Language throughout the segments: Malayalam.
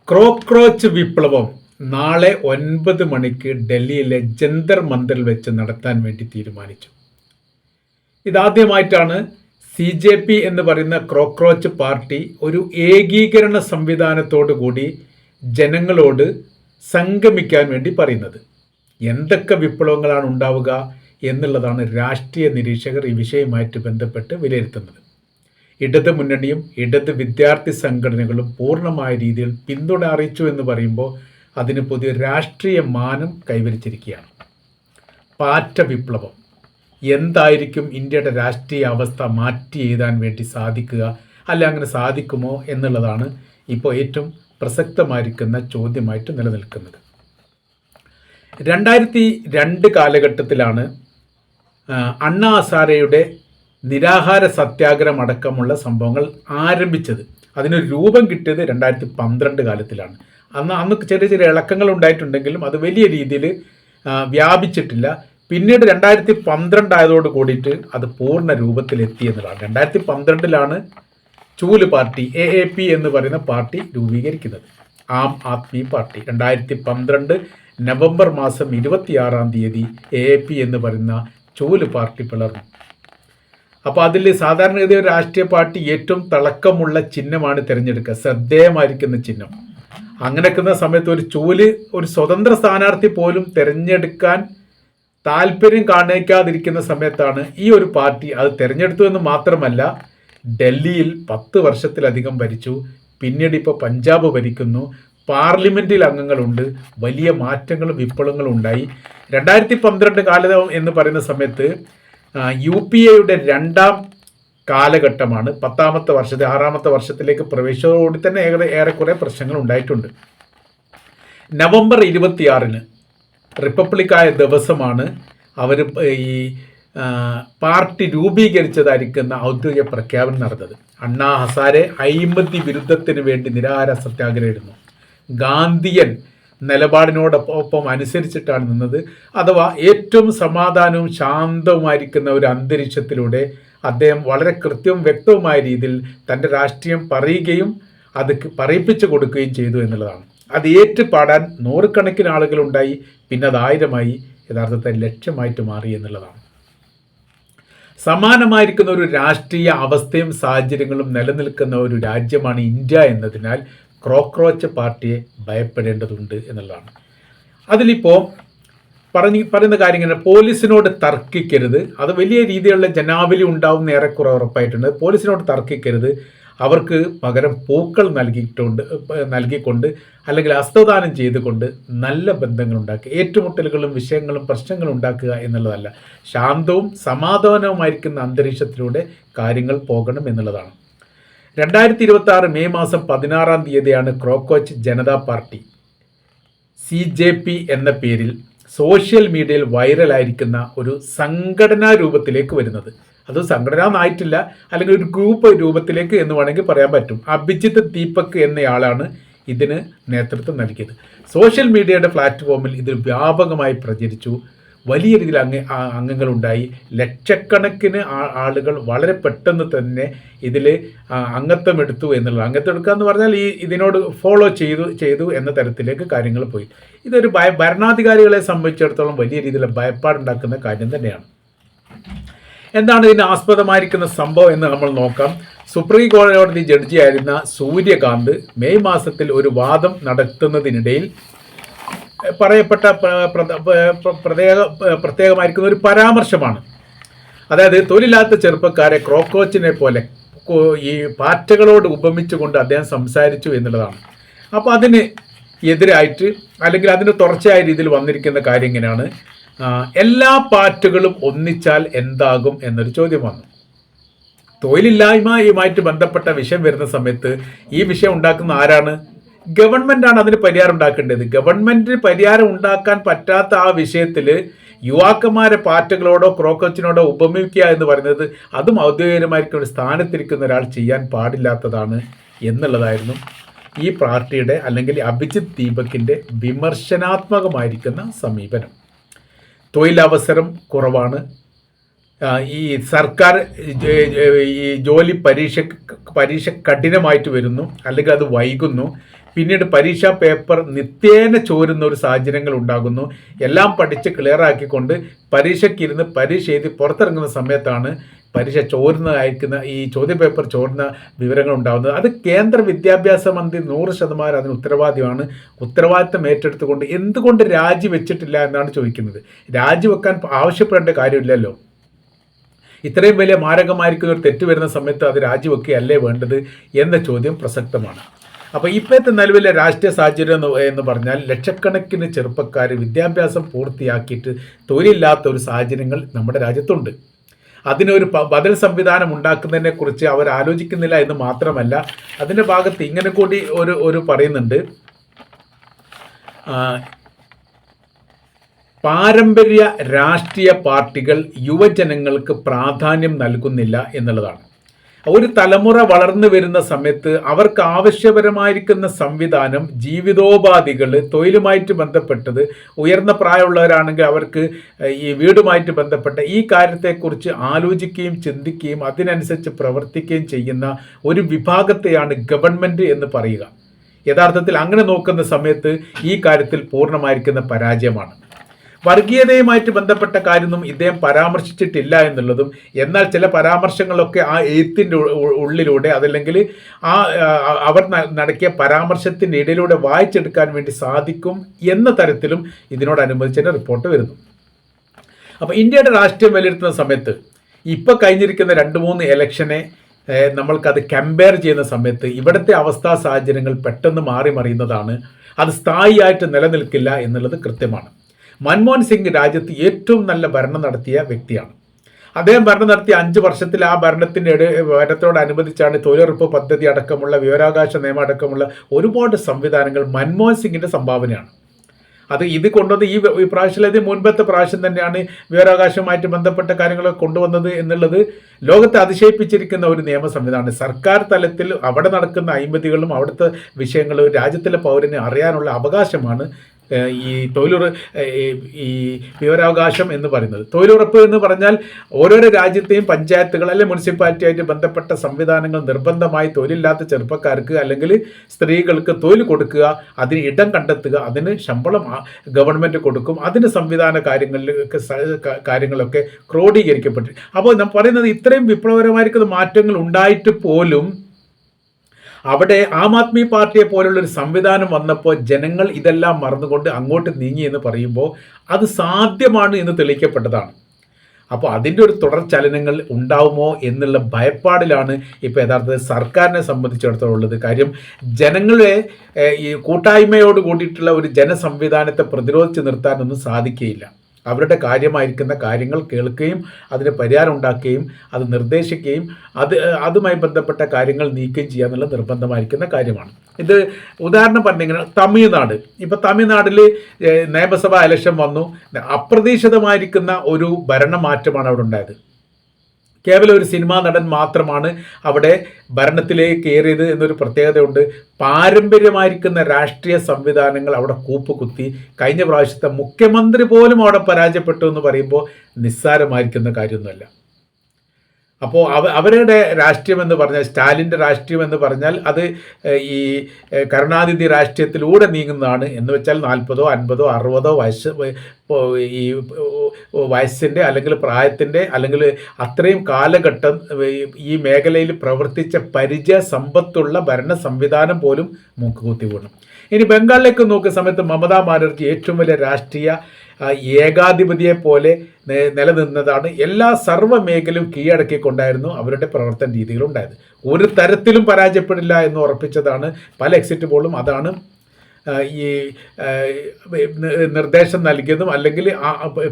ക്രോക്രോച്ച് വിപ്ലവം നാളെ 9 മണിക്ക് ഡൽഹിയിലെ ജന്തർ മന്ദിറിൽ വെച്ച് നടത്താൻ വേണ്ടി തീരുമാനിച്ചു. ഇതാദ്യമായിട്ടാണ് CJP എന്ന് പറയുന്ന ക്രോക്രോച്ച് പാർട്ടി ഒരു ഏകീകരണ സംവിധാനത്തോടു കൂടി ജനങ്ങളോട് സംഗമിക്കാൻ വേണ്ടി പറയുന്നത്. എന്തൊക്കെ വിപ്ലവങ്ങളാണ് ഉണ്ടാവുക എന്നുള്ളതാണ് രാഷ്ട്രീയ നിരീക്ഷകർ ഈ വിഷയവുമായിട്ട് ബന്ധപ്പെട്ട് വിലയിരുത്തുന്നത്. ഇടത് മുന്നണിയും ഇടത് വിദ്യാർത്ഥി സംഘടനകളും പൂർണ്ണമായ രീതിയിൽ പിന്തുണ അറിയിച്ചു എന്ന് പറയുമ്പോൾ അതിന് പുതിയ രാഷ്ട്രീയ മാനം കൈവരിച്ചിരിക്കുകയാണ്. പാറ്റ വിപ്ലവം എന്തായിരിക്കും ഇന്ത്യയുടെ രാഷ്ട്രീയ അവസ്ഥ മാറ്റി എഴുതാൻ വേണ്ടി സാധിക്കുക, അല്ല അങ്ങനെ സാധിക്കുമോ എന്നുള്ളതാണ് ഇപ്പോൾ ഏറ്റവും പ്രസക്തമായിരിക്കുന്ന ചോദ്യമായിട്ട് നിലനിൽക്കുന്നത്. 2002 കാലഘട്ടത്തിലാണ് അണ്ണാ ഹസാരെയുടെ നിരാഹാര സത്യാഗ്രഹം അടക്കമുള്ള സംഭവങ്ങൾ ആരംഭിച്ചത്. അതിനൊരു രൂപം കിട്ടിയത് 2012 കാലത്തിലാണ്. അന്ന് ചെറിയ ചെറിയ ഇളക്കങ്ങൾ ഉണ്ടായിട്ടുണ്ടെങ്കിലും അത് വലിയ രീതിയിൽ വ്യാപിച്ചിട്ടില്ല. പിന്നീട് 2012 ആയതോട് കൂടിയിട്ട് അത് പൂർണ്ണ രൂപത്തിലെത്തി എന്നുള്ളതാണ്. 2012 ചൂല് പാർട്ടി AAP എന്ന് പറയുന്ന പാർട്ടി രൂപീകരിക്കുന്നത്, ആം ആദ്മി പാർട്ടി. 2012 നവംബർ മാസം 26 AAP എന്ന് പറയുന്ന ചൂല് പാർട്ടി പിളർന്നു. അപ്പോൾ അതിൽ സാധാരണഗതി ഒരു രാഷ്ട്രീയ പാർട്ടി ഏറ്റവും തിളക്കമുള്ള ചിഹ്നമാണ് തിരഞ്ഞെടുക്കുക, ശ്രദ്ധേയമായിരിക്കുന്ന ചിഹ്നം. അങ്ങനെയൊക്കുന്ന സമയത്ത് ഒരു സ്വതന്ത്ര സ്ഥാനാർത്ഥി പോലും തിരഞ്ഞെടുക്കാൻ താല്പര്യം കാണിക്കാതിരിക്കുന്ന സമയത്താണ് ഈ ഒരു പാർട്ടി അത് തിരഞ്ഞെടുത്തു എന്ന് മാത്രമല്ല, ഡൽഹിയിൽ 10 വർഷത്തിലധികം ഭരിച്ചു. പിന്നീട് ഇപ്പോൾ പഞ്ചാബ് ഭരിക്കുന്നു, പാർലമെൻറ്റിൽ അംഗങ്ങളുണ്ട്, വലിയ മാറ്റങ്ങളും വിപ്ലവങ്ങളും ഉണ്ടായി. 2012 കാലം എന്ന് പറയുന്ന സമയത്ത് UPAയുടെ 2ാം കാലഘട്ടമാണ്. 10ാമത്തെ വർഷത്തെ 6ാമത്തെ വർഷത്തിലേക്ക് പ്രവേശിച്ചതോടുകൂടി തന്നെ ഏറെക്കുറെ പ്രശ്നങ്ങൾ ഉണ്ടായിട്ടുണ്ട്. നവംബർ 26 റിപ്പബ്ലിക്കായ ദിവസമാണ് അവർ ഈ പാർട്ടി രൂപീകരിച്ചതായിരിക്കുന്ന ഔദ്യോഗിക പ്രഖ്യാപനം നടന്നത്. അണ്ണാ ഹസാരെ അഴിമതി വിരുദ്ധത്തിന് വേണ്ടി നിരാഹാര സത്യാഗ്രഹം ഇടുന്നു. ഗാന്ധിയൻ നിലപാടിനോടൊപ്പം അനുസരിച്ചിട്ടാണ് നിന്നത്. അഥവാ ഏറ്റവും സമാധാനവും ശാന്തവുമായിരിക്കുന്ന ഒരു അന്തരീക്ഷത്തിലൂടെ അദ്ദേഹം വളരെ കൃത്യവും വ്യക്തവുമായ രീതിയിൽ തൻ്റെ രാഷ്ട്രീയം പറയുകയും അത് പറയിപ്പിച്ചു കൊടുക്കുകയും ചെയ്തു എന്നുള്ളതാണ്. അത് ഏറ്റുപാടാൻ നൂറുകണക്കിന് ആളുകളുണ്ടായി. പിന്നെ അത് 1000-മായി യഥാർത്ഥത്തിൽ ലക്ഷ്യമായിട്ട് മാറി എന്നുള്ളതാണ്. സമാനമായിരിക്കുന്ന ഒരു രാഷ്ട്രീയ അവസ്ഥയും സാഹചര്യങ്ങളും നിലനിൽക്കുന്ന ഒരു രാജ്യമാണ് ഇന്ത്യ എന്നതിനാൽ ക്രോക്രോച്ച് പാർട്ടിയെ ഭയപ്പെടേണ്ടതുണ്ട് എന്നുള്ളതാണ്. അതിലിപ്പോൾ പറയുന്ന കാര്യം ഇങ്ങനെ, പോലീസിനോട് തർക്കിക്കരുത്. അത് വലിയ രീതിയിലുള്ള ജനാവലി ഉണ്ടാവുന്ന ഏറെക്കുറെ ഉറപ്പായിട്ടുണ്ട്. പോലീസിനോട് തർക്കിക്കരുത്, അവർക്ക് പകരം പൂക്കൾ നൽകിക്കൊണ്ട് അല്ലെങ്കിൽ ഹസ്തദാനം ചെയ്തുകൊണ്ട് നല്ല ബന്ധങ്ങൾ ഉണ്ടാക്കുക. ഏറ്റുമുട്ടലുകളും വിഷയങ്ങളും പ്രശ്നങ്ങളും ഉണ്ടാക്കുക എന്നുള്ളതല്ല, ശാന്തവും സമാധാനവുമായിരിക്കുന്ന അന്തരീക്ഷത്തിലൂടെ കാര്യങ്ങൾ പോകണം എന്നുള്ളതാണ്. 2026 മെയ് മാസം 16 ക്രോക്രോച്ച് ജനതാ പാർട്ടി CJP എന്ന പേരിൽ സോഷ്യൽ മീഡിയയിൽ വൈറലായിരിക്കുന്ന ഒരു സംഘടനാ രൂപത്തിലേക്ക് വരുന്നത്. അത് സംഘടന അല്ലെങ്കിൽ ഒരു ഗ്രൂപ്പ് രൂപത്തിലേക്ക് എന്ന് വേണമെങ്കിൽ പറയാൻ പറ്റും. അഭിജിത്ത് ദീപക് എന്നയാളാണ് ഇതിന് നേതൃത്വം നൽകിയത്. സോഷ്യൽ മീഡിയയുടെ പ്ലാറ്റ്ഫോമിൽ ഇത് വ്യാപകമായി പ്രചരിച്ചു. വലിയ രീതിയിൽ അംഗങ്ങളുണ്ടായി. ലക്ഷക്കണക്കിന് ആളുകൾ വളരെ പെട്ടെന്ന് തന്നെ ഇതിൽ അംഗത്വം എടുത്തു എന്നുള്ളത്. അംഗത്വം എടുക്കുക എന്ന് പറഞ്ഞാൽ ഇതിനോട് ഫോളോ ചെയ്തു എന്ന തരത്തിലേക്ക് കാര്യങ്ങൾ പോയി. ഇതൊരു ഭരണാധികാരികളെ സംബന്ധിച്ചിടത്തോളം വലിയ രീതിയിൽ ഭയപ്പാടുണ്ടാക്കുന്ന കാര്യം തന്നെയാണ്. എന്താണ് ഇതിന് ആസ്പദമായിരിക്കുന്ന സംഭവം എന്ന് നമ്മൾ നോക്കാം. സുപ്രീം കോടതി ജഡ്ജിയായിരുന്ന സൂര്യകാന്ത് മെയ് മാസത്തിൽ ഒരു വാദം നടത്തുന്നതിനിടയിൽ പറയപ്പെട്ട പ്രത്യേകമായിരിക്കുന്ന ഒരു പരാമർശമാണ്. അതായത് തൊഴിലില്ലാത്ത ചെറുപ്പക്കാരെ ക്രോക്രോച്ചിനെ പോലെ ഈ പാറ്റകളോട് ഉപമിച്ചുകൊണ്ട് അദ്ദേഹം സംസാരിച്ചു എന്നുള്ളതാണ്. അപ്പോൾ അതിന് എതിരായിട്ട് അല്ലെങ്കിൽ അതിന് തുടർച്ചയായ രീതിയിൽ വന്നിരിക്കുന്ന കാര്യം ഇങ്ങനെയാണ്, എല്ലാ ഒന്നിച്ചാൽ എന്താകും എന്നൊരു ചോദ്യം വന്നു. തൊഴിലില്ലായ്മയുമായിട്ട് ബന്ധപ്പെട്ട വിഷയം വരുന്ന സമയത്ത് ഈ വിഷയം ഉണ്ടാക്കുന്ന ആരാണ്? ഗവൺമെൻറ്റാണ് അതിന് പരിഹാരം ഉണ്ടാക്കേണ്ടത്. ഗവൺമെൻറ്റിന് പരിഹാരം ഉണ്ടാക്കാൻ പറ്റാത്ത ആ വിഷയത്തിൽ യുവാക്കന്മാരെ പാറ്റകളോടോ ക്രോക്രോച്ചിനോടോ ഉപമിക്കുക എന്ന് പറയുന്നത് അതും ഔദ്യോഗികമായിരിക്കും ഒരു സ്ഥാനത്തിരിക്കുന്ന ഒരാൾ ചെയ്യാൻ പാടില്ലാത്തതാണ് എന്നുള്ളതായിരുന്നു ഈ പാർട്ടിയുടെ അല്ലെങ്കിൽ അഭിജിത്ത് ദീപകിൻ്റെ വിമർശനാത്മകമായിരിക്കുന്ന സമീപനം. തൊഴിലവസരം കുറവാണ്, ഈ സർക്കാർ ഈ ജോലി പരീക്ഷ കഠിനമായിട്ട് വരുന്നു, അല്ലെങ്കിൽ അത് വൈകുന്നു. പിന്നീട് പരീക്ഷാ പേപ്പർ നിത്യേന ചോരുന്ന ഒരു സാഹചര്യങ്ങൾ ഉണ്ടാകുന്നു. എല്ലാം പഠിച്ച് ക്ലിയർ ആക്കിക്കൊണ്ട് പരീക്ഷയ്ക്കിരുന്ന് പരീക്ഷ എഴുതി പുറത്തിറങ്ങുന്ന സമയത്താണ് പരീക്ഷ ചോരുന്നതായിരിക്കുന്ന ഈ ചോദ്യപേപ്പർ ചോരുന്ന വിവരങ്ങൾ ഉണ്ടാകുന്നത്. അത് കേന്ദ്ര വിദ്യാഭ്യാസ മന്ത്രി 100% അതിന് ഉത്തരവാദിയാണ്. ഉത്തരവാദിത്തം ഏറ്റെടുത്തുകൊണ്ട് എന്തുകൊണ്ട് രാജിവെച്ചിട്ടില്ല എന്നാണ് ചോദിക്കുന്നത്. രാജിവെക്കാൻ ആവശ്യപ്പെടേണ്ട കാര്യമില്ലല്ലോ. ഇത്രയും വലിയ മാരകമായിരിക്കുന്ന ഒരു തെറ്റ് വരുന്ന സമയത്ത് അത് രാജിവെക്കുകയല്ലേ വേണ്ടത് എന്ന ചോദ്യം പ്രസക്തമാണ്. അപ്പോൾ ഇപ്പോഴത്തെ നിലവിലെ രാഷ്ട്രീയ സാഹചര്യം എന്ന് പറഞ്ഞാൽ ലക്ഷക്കണക്കിന് ചെറുപ്പക്കാർ വിദ്യാഭ്യാസം പൂർത്തിയാക്കിയിട്ട് തൊഴിലില്ലാത്ത ഒരു സാഹചര്യങ്ങൾ നമ്മുടെ രാജ്യത്തുണ്ട്. അതിനൊരു ബദൽ സംവിധാനം ഉണ്ടാക്കുന്നതിനെക്കുറിച്ച് അവർ ആലോചിക്കുന്നില്ല എന്ന് മാത്രമല്ല, അതിൻ്റെ ഭാഗത്ത് ഇങ്ങനെ കൂടി ഒരു പറയുന്നുണ്ട്, പാരമ്പര്യ രാഷ്ട്രീയ പാർട്ടികൾ യുവജനങ്ങൾക്ക് പ്രാധാന്യം നൽകുന്നില്ല എന്നുള്ളതാണ്. ഒരു തലമുറ വളർന്നു വരുന്ന സമയത്ത് അവർക്ക് ആവശ്യപരമായിരിക്കുന്ന സംവിധാനം, ജീവിതോപാധികൾ, തൊഴിലുമായിട്ട് ബന്ധപ്പെട്ടത്, ഉയർന്ന പ്രായമുള്ളവരാണെങ്കിൽ അവർക്ക് ഈ വീടുമായിട്ട് ബന്ധപ്പെട്ട ഈ കാര്യത്തെക്കുറിച്ച് ആലോചിക്കുകയും ചിന്തിക്കുകയും അതിനനുസരിച്ച് പ്രവർത്തിക്കുകയും ചെയ്യുന്ന ഒരു വിഭാഗത്തെയാണ് ഗവൺമെൻറ് എന്ന് പറയുക. യഥാർത്ഥത്തിൽ അങ്ങനെ നോക്കുന്ന സമയത്ത് ഈ കാര്യത്തിൽ പൂർണ്ണമായിരിക്കുന്ന പരാജയമാണ്. വർഗീയതയുമായിട്ട് ബന്ധപ്പെട്ട കാര്യമൊന്നും ഇദ്ദേഹം പരാമർശിച്ചിട്ടില്ല എന്നുള്ളതും, എന്നാൽ ചില പരാമർശങ്ങളൊക്കെ ആ എഴുത്തിൻ്റെ ഉള്ളിലൂടെ അതല്ലെങ്കിൽ അവർ നടത്തിയ പരാമർശത്തിൻ്റെ ഇടയിലൂടെ വായിച്ചെടുക്കാൻ വേണ്ടി സാധിക്കും എന്ന തരത്തിലും ഇതിനോടനുബന്ധിച്ച് റിപ്പോർട്ട് വരുന്നു. അപ്പോൾ ഇന്ത്യയുടെ രാഷ്ട്രീയം വിലയിരുത്തുന്ന സമയത്ത് ഇപ്പോൾ കഴിഞ്ഞിരിക്കുന്ന 2-3 ഇലക്ഷനെ നമ്മൾക്കത് കമ്പയർ ചെയ്യുന്ന സമയത്ത് ഇവിടുത്തെ അവസ്ഥാ സാഹചര്യങ്ങൾ പെട്ടെന്ന് മാറി മറിയുന്നതാണ്. അത് സ്ഥായിയായിട്ട് നിലനിൽക്കില്ല എന്നുള്ളത് കൃത്യമാണ്. മൻമോഹൻ സിംഗ് രാജ്യത്ത് ഏറ്റവും നല്ല ഭരണം നടത്തിയ വ്യക്തിയാണ്. അദ്ദേഹം ഭരണം നടത്തിയ 5 വർഷത്തിൽ ആ ഭരണത്തോടനുബന്ധിച്ചാണ് തൊഴിലുറപ്പ് പദ്ധതി അടക്കമുള്ള, വിവരാവകാശ നിയമം അടക്കമുള്ള ഒരുപാട് സംവിധാനങ്ങൾ മൻമോഹൻ സിംഗിൻ്റെ സംഭാവനയാണ്. ഇത് കൊണ്ടുവന്ന് ഈ പ്രാവശ്യം മുൻപത്തെ പ്രാവശ്യം തന്നെയാണ് വിവരാവകാശവുമായിട്ട് ബന്ധപ്പെട്ട കാര്യങ്ങളൊക്കെ കൊണ്ടുവന്നത് എന്നുള്ളത് ലോകത്തെ അതിശയിപ്പിച്ചിരിക്കുന്ന ഒരു നിയമ സംവിധാനമാണ്. സർക്കാർ തലത്തിൽ അവിടെ നടക്കുന്ന അഴിമതികളും അവിടുത്തെ വിഷയങ്ങളും രാജ്യത്തിലെ പൗരന് അറിയാനുള്ള അവകാശമാണ് ഈ വിവരാവകാശം എന്ന് പറയുന്നത്. തൊഴിലുറപ്പ് എന്ന് പറഞ്ഞാൽ ഓരോരോ രാജ്യത്തെയും പഞ്ചായത്തുകൾ അല്ലെങ്കിൽ മുനിസിപ്പാലിറ്റി ആയിട്ട് ബന്ധപ്പെട്ട സംവിധാനങ്ങൾ നിർബന്ധമായി തൊഴിലില്ലാത്ത ചെറുപ്പക്കാർക്ക് അല്ലെങ്കിൽ സ്ത്രീകൾക്ക് തൊഴിൽ കൊടുക്കുക, അതിന് ഇടം കണ്ടെത്തുക, അതിന് ശമ്പളം ഗവൺമെൻറ് കൊടുക്കും, അതിന് സംവിധാന കാര്യങ്ങളൊക്കെ ക്രോഡീകരിക്കപ്പെട്ടു. അപ്പോൾ നാം പറയുന്നത് ഇത്രയും വിപ്ലവകരമായിരിക്കുന്ന മാറ്റങ്ങൾ ഉണ്ടായിട്ട് പോലും അവിടെ ആം ആദ്മി പാർട്ടിയെ പോലുള്ളൊരു സംവിധാനം വന്നപ്പോൾ ജനങ്ങൾ ഇതെല്ലാം മറന്നുകൊണ്ട് അങ്ങോട്ട് നീങ്ങി എന്ന് പറയുമ്പോൾ അത് സാധ്യമാണ് എന്ന് തെളിയിക്കപ്പെട്ടതാണ്. അപ്പോൾ അതിൻ്റെ ഒരു തുടർ ചലനങ്ങൾ ഉണ്ടാവുമോ എന്നുള്ള ഭയപ്പാടിലാണ് ഇപ്പോൾ യഥാർത്ഥത്തിൽ സർക്കാരിനെ സംബന്ധിച്ചിടത്തോളം ഉള്ളത്. കാര്യം ജനങ്ങളെ ഈ കൂട്ടായ്മയോട് കൂടിയിട്ടുള്ള ഒരു ജനസംവിധാനത്തെ പ്രതിരോധിച്ച് നിർത്താനൊന്നും സാധിക്കുകയില്ല. അവരുടെ കാര്യമായിരിക്കുന്ന കാര്യങ്ങൾ കേൾക്കുകയും അതിന് പരിഹാരം ഉണ്ടാക്കുകയും അത് നിർദ്ദേശിക്കുകയും അതുമായി ബന്ധപ്പെട്ട കാര്യങ്ങൾ നീക്കുകയും ചെയ്യുക എന്നുള്ള നിർബന്ധമായിരിക്കുന്ന കാര്യമാണ്. ഇത് ഉദാഹരണം പറഞ്ഞിങ്ങനെ തമിഴ്നാട്, ഇപ്പോൾ തമിഴ്നാട്ടിൽ നിയമസഭാ ഇലക്ഷൻ വന്നു. അപ്രതീക്ഷിതമായിരിക്കുന്ന ഒരു ഭരണമാറ്റമാണ് അവിടെ ഉണ്ടായത്. കേവലം ഒരു സിനിമാ നടൻ മാത്രമാണ് അവിടെ ഭരണത്തിലേക്ക് കയറിയത് എന്നൊരു പ്രത്യേകതയുണ്ട്. പാരമ്പര്യമായിരിക്കുന്ന രാഷ്ട്രീയ സംവിധാനങ്ങൾ അവിടെ കൂപ്പുകുത്തി. കഴിഞ്ഞ പ്രാവശ്യത്തെ മുഖ്യമന്ത്രി പോലും അവിടെ പരാജയപ്പെട്ടു എന്ന് പറയുമ്പോൾ നിസ്സാരമായിരിക്കുന്ന കാര്യമൊന്നുമല്ല. അപ്പോൾ അവരുടെ രാഷ്ട്രീയം എന്ന് പറഞ്ഞാൽ, സ്റ്റാലിൻ്റെ രാഷ്ട്രീയം എന്ന് പറഞ്ഞാൽ അത് ഈ കരുണാനിധി രാഷ്ട്രീയത്തിലൂടെ നീങ്ങുന്നതാണ്. എന്ന് വെച്ചാൽ 40, 50, 60 വയസ്സ് ഈ വയസ്സിൻ്റെ അല്ലെങ്കിൽ പ്രായത്തിൻ്റെ അല്ലെങ്കിൽ അത്രയും കാലഘട്ടം ഈ മേഖലയിൽ പ്രവർത്തിച്ച പരിചയ സമ്പത്തുള്ള ഭരണ സംവിധാനം പോലും മൂക്കുകുത്തി വീണു. ഇനി ബംഗാളിലേക്ക് നോക്കുന്ന സമയത്ത് മമതാ ബാനർജി ഏറ്റവും വലിയ രാഷ്ട്രീയ ഏകാധിപതിയെ പോലെ നിലനിന്നതാണ്. എല്ലാ സർവ്വ മേഖലയും കീഴടക്കിക്കൊണ്ടായിരുന്നു അവരുടെ പ്രവർത്തന രീതികളുണ്ടായത്. ഒരു തരത്തിലും പരാജയപ്പെടില്ല എന്ന് ഉറപ്പിച്ചതാണ് പല എക്സിറ്റ് പോളും. അതാണ് ഈ നിർദ്ദേശം നൽകിയതും അല്ലെങ്കിൽ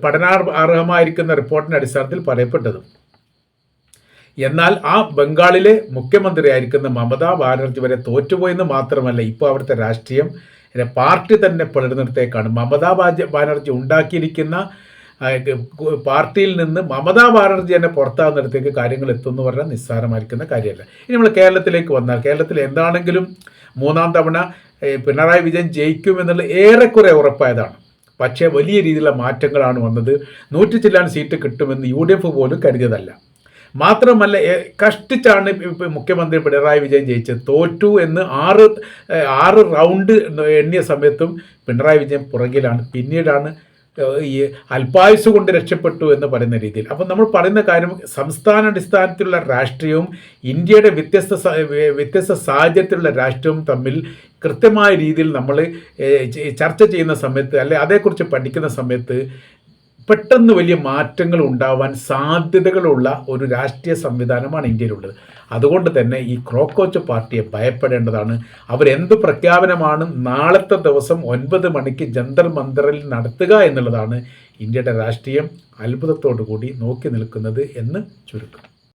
പഠനാർഹമായിരിക്കുന്ന റിപ്പോർട്ടിൻ്റെ അടിസ്ഥാനത്തിൽ പറയപ്പെട്ടതും. എന്നാൽ ആ ബംഗാളിലെ മുഖ്യമന്ത്രിയായിരിക്കുന്ന മമതാ ബാനർജി വരെ തോറ്റുപോയെന്ന് മാത്രമല്ല, ഇപ്പോൾ അവിടുത്തെ രാഷ്ട്രീയം പാർട്ടി തന്നെ പിളർന്നിടത്തേക്കാണ്. മമതാ ബാനർജി ഉണ്ടാക്കിയിരിക്കുന്ന പാർട്ടിയിൽ നിന്ന് മമതാ ബാനർജി തന്നെ പുറത്താകുന്നിടത്തേക്ക് കാര്യങ്ങൾ എത്തുമെന്ന് പറഞ്ഞാൽ നിസ്സാരമായിരിക്കുന്ന കാര്യമല്ല. ഇനി നമ്മൾ കേരളത്തിലേക്ക് വന്നാൽ, കേരളത്തിൽ എന്താണെങ്കിലും 3ാം തവണ പിണറായി വിജയൻ ജയിക്കുമെന്നുള്ള ഏറെക്കുറെ ഉറപ്പായതാണ്. പക്ഷേ വലിയ രീതിയിലുള്ള മാറ്റങ്ങളാണ് വന്നത്. 100 ചില്ലാൻ സീറ്റ് കിട്ടുമെന്ന് UDF പോലും കരുതിയതല്ല. മാത്രമല്ല കഷ്ടിച്ചാണ് മുഖ്യമന്ത്രി പിണറായി വിജയൻ ജയിച്ചത്. തോറ്റു എന്ന് ആറ് റൗണ്ട് എണ്ണിയ സമയത്തും പിണറായി വിജയൻ പുറകിലാണ്. പിന്നീടാണ് ഈ അല്പായുസ് കൊണ്ട് രക്ഷപ്പെട്ടു എന്ന് പറയുന്ന രീതിയിൽ. അപ്പം നമ്മൾ പറയുന്ന കാര്യം സംസ്ഥാനാടിസ്ഥാനത്തിലുള്ള രാഷ്ട്രീയവും ഇന്ത്യയുടെ വ്യത്യസ്ത സാഹചര്യത്തിലുള്ള രാഷ്ട്രീയവും തമ്മിൽ കൃത്യമായ രീതിയിൽ നമ്മൾ ചർച്ച ചെയ്യുന്ന സമയത്ത് അതേക്കുറിച്ച് പഠിക്കുന്ന സമയത്ത് പെട്ടെന്ന് വലിയ മാറ്റങ്ങൾ ഉണ്ടാവാൻ സാധ്യതകളുള്ള ഒരു രാഷ്ട്രീയ സംവിധാനമാണ് ഇന്ത്യയിലുള്ളത്. അതുകൊണ്ട് തന്നെ ഈ ക്രോക്കോച്ച് പാർട്ടിയെ ഭയപ്പെടേണ്ടതാണ്. അവരെന്ത് പ്രഖ്യാപനമാണ് നാളത്തെ ദിവസം 9 മണിക്ക് ജന്തർ മന്ദറിൽ നടത്തുക എന്നുള്ളതാണ് ഇന്ത്യയുടെ രാഷ്ട്രീയം അത്ഭുതത്തോടു കൂടി നോക്കി നിൽക്കുന്നത് എന്ന് ചുരുക്കം.